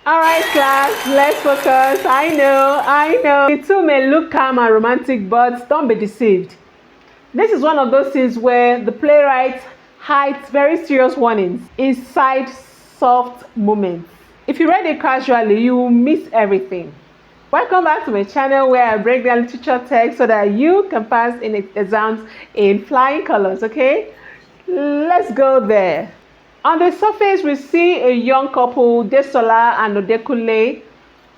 All right, class, let's focus. I know. The two may look calm and romantic, but don't be deceived. This is one of those scenes where the playwright hides very serious warnings inside soft moments. If you read it casually, you will miss everything. Welcome back to my channel where I break down literature text so that you can pass in exams in flying colors, okay? Let's go there. On the surface, we see a young couple, Desola and Odekunle.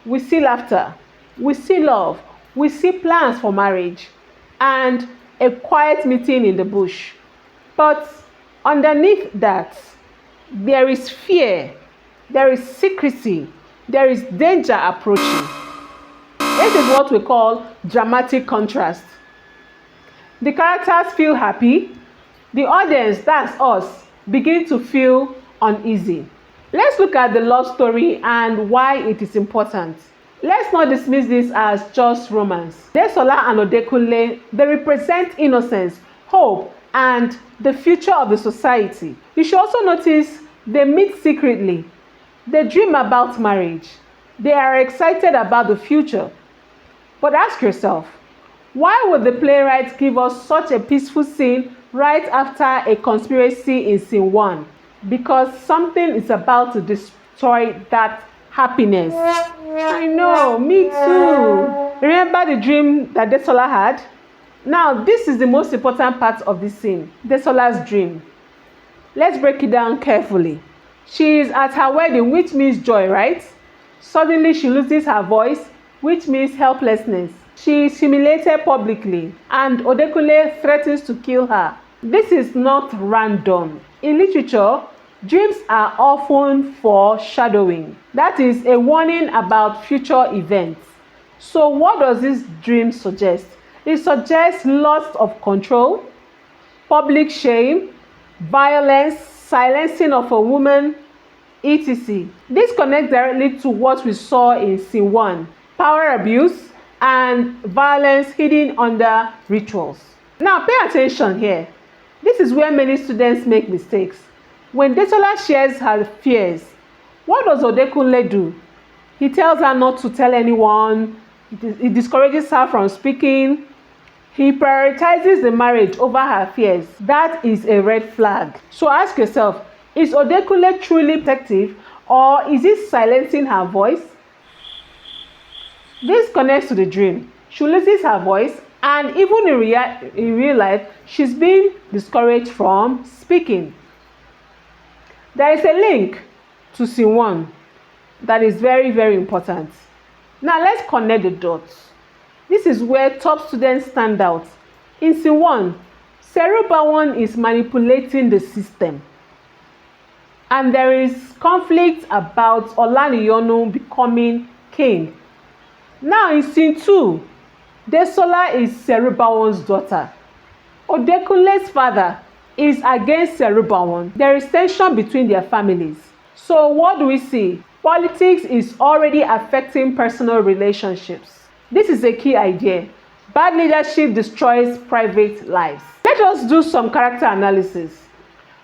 We see laughter, we see love, we see plans for marriage, and a quiet meeting in the bush. But underneath that, there is fear, there is secrecy, there is danger approaching. This is what we call dramatic contrast. The characters feel happy, the audience, that's us, begin to feel uneasy. Let's look at the love story and why it is important. Let's not dismiss this as just romance. Desola and Odekunle, they represent innocence, hope, and the future of the society. You should also notice they meet secretly. They dream about marriage. They are excited about the future. But ask yourself, why would the playwright give us such a peaceful scene right after a conspiracy in scene 1? Because something is about to destroy that happiness. I know, me too. Remember the dream that Desola had? Now, this is the most important part of this scene, Desola's dream. Let's break it down carefully. She is at her wedding, which means joy, right? Suddenly, she loses her voice, which means helplessness. She is humiliated publicly, and Odekunle threatens to kill her. This is not random. In literature, dreams are often foreshadowing. That is a warning about future events. So what does this dream suggest? It suggests loss of control, public shame, violence, silencing of a woman, etc. This connects directly to what we saw in scene 1, power abuse and violence hidden under rituals. Now pay attention here. This is where many students make mistakes. When Desola shares her fears, what does Odekunle do? He tells her not to tell anyone. He discourages her from speaking. He prioritizes the marriage over her fears. That is a red flag. So ask yourself, is Odekunle truly protective, or is he silencing her voice? This connects to the dream. She loses her voice, and even in real life, she's being discouraged from speaking. There is a link to scene 1 that is very, very important. Now let's connect the dots. This is where top students stand out. In scene 1, Serubawon is manipulating the system. And there is conflict about Olaniyonu becoming king. Now in scene 2, Desola is Serubawon's daughter. Odekunle's father is against Serubawon. There is tension between their families. So what do we see? Politics is already affecting personal relationships. This is a key idea. Bad leadership destroys private lives. Let us do some character analysis.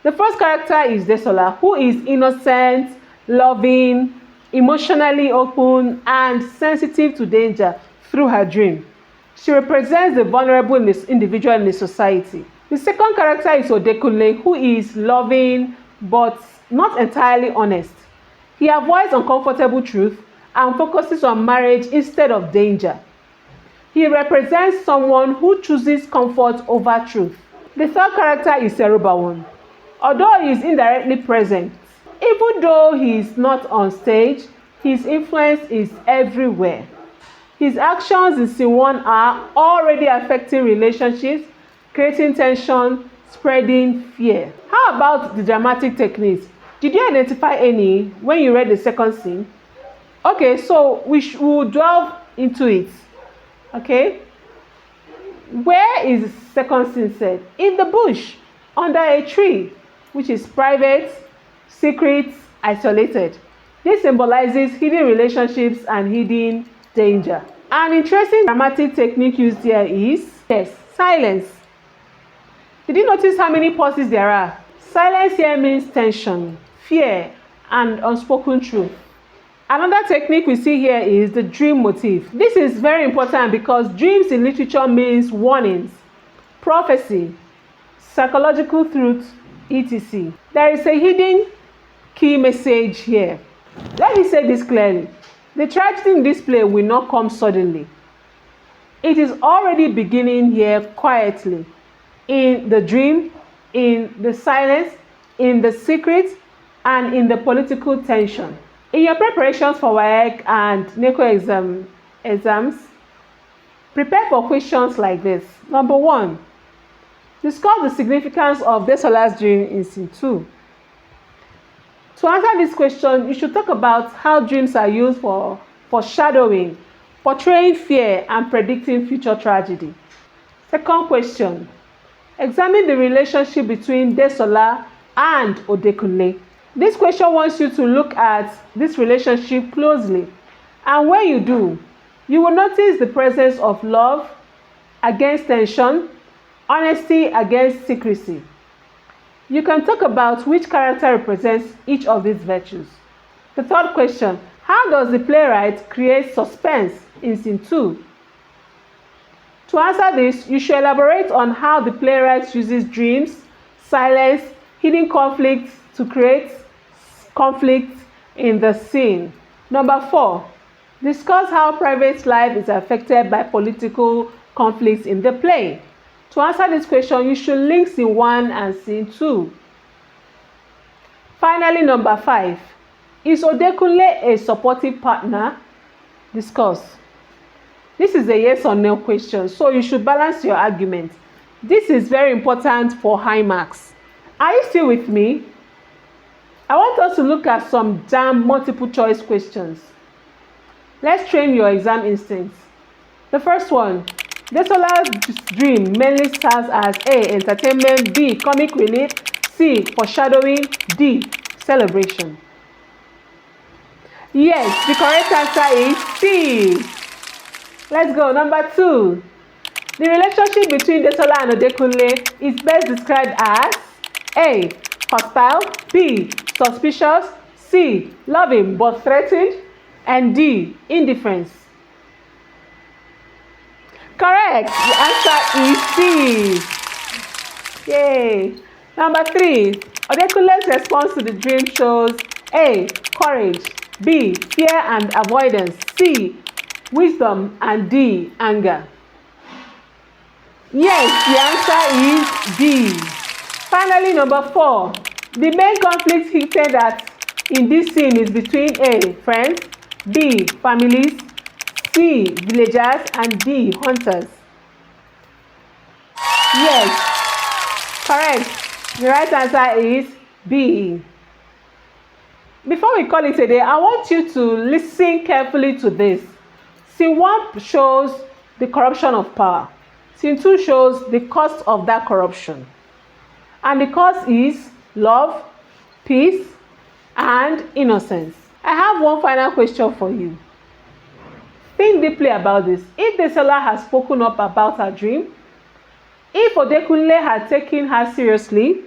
The first character is Desola, who is innocent, loving, emotionally open, and sensitive to danger through her dream. She represents the vulnerable individual in the society. The second character is Odekunle, who is loving but not entirely honest. He avoids uncomfortable truth and focuses on marriage instead of danger. He represents someone who chooses comfort over truth. The third character is Serubawon. Although he is indirectly present, even though he is not on stage, his influence is everywhere. His actions in scene 1 are already affecting relationships, creating tension, spreading fear. How about the dramatic techniques? Did you identify any when you read the second scene? Okay, so we will delve into it. Okay? Where is the second scene set? In the bush, under a tree, which is private, secret, isolated. This symbolizes hidden relationships and hidden danger. An interesting dramatic technique used here is, yes, silence. Did you notice how many pauses there are? Silence here means tension, fear, and unspoken truth. Another technique we see here is the dream motif. This is very important because dreams in literature means warnings, prophecy, psychological truth, etc. There is a hidden key message here. Let me say this clearly. The tragedy in this play will not come suddenly. It is already beginning here quietly, in the dream, in the silence, in the secret, and in the political tension. In your preparations for WAEC and NECO exams, prepare for questions like this. Number 1, discuss the significance of Desola's dream in scene 2. To answer this question, you should talk about how dreams are used for foreshadowing, portraying fear, and predicting future tragedy. Second question, examine the relationship between Desola and Odekunle. This question wants you to look at this relationship closely, and when you do, you will notice the presence of love against tension, honesty against secrecy. You can talk about which character represents each of these virtues. The third question, how does the playwright create suspense in scene 2? To answer this, you should elaborate on how the playwright uses dreams, silence, hidden conflicts to create conflict in the scene. Number 4, discuss how private life is affected by political conflicts in the play. To answer this question, you should link scene 1 and scene 2. Finally, number 5, is Odekunle a supportive partner? Discuss. This is a yes or no question, so you should balance your argument. This is very important for high marks. Are you still with me? I want us to look at some JAMB multiple choice questions. Let's train your exam instincts. The first one, Desola's dream mainly serves as A, entertainment, B, comic relief, C, foreshadowing, D, celebration. Yes, the correct answer is C. Let's go. Number 2, the relationship between Desola and Odekunle is best described as A, hostile, B, suspicious, C, loving but threatened, and D, indifference. Correct. The answer is C. Yay. Number 3, Odekunle's response to the dream shows A, courage, B, fear and avoidance, C, wisdom, and D, anger. Yes, the answer is D. Finally, number 4, the main conflict hinted at in this scene is between A, friends, B, families, C, villagers, and D, hunters. Yes, correct. The right answer is B. Before we call it a day, I want you to listen carefully to this. Scene 1 shows the corruption of power. Scene 2 shows the cost of that corruption. And the cost is love, peace, and innocence. I have one final question for you. Think deeply about this. If Desola has spoken up about her dream, if Odekunle had taken her seriously,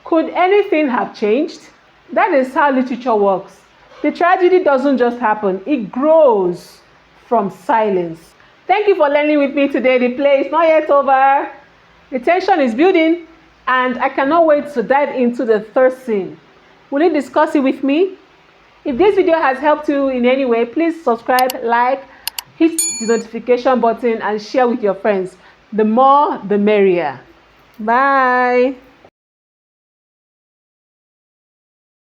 could anything have changed? That is how literature works. The tragedy doesn't just happen, it grows from silence. Thank you for learning with me today. The play is not yet over. The tension is building, and I cannot wait to dive into the third scene. Will you discuss it with me? If this video has helped you in any way, please subscribe, like, hit the notification button, and share with your friends. The more, the merrier. Bye.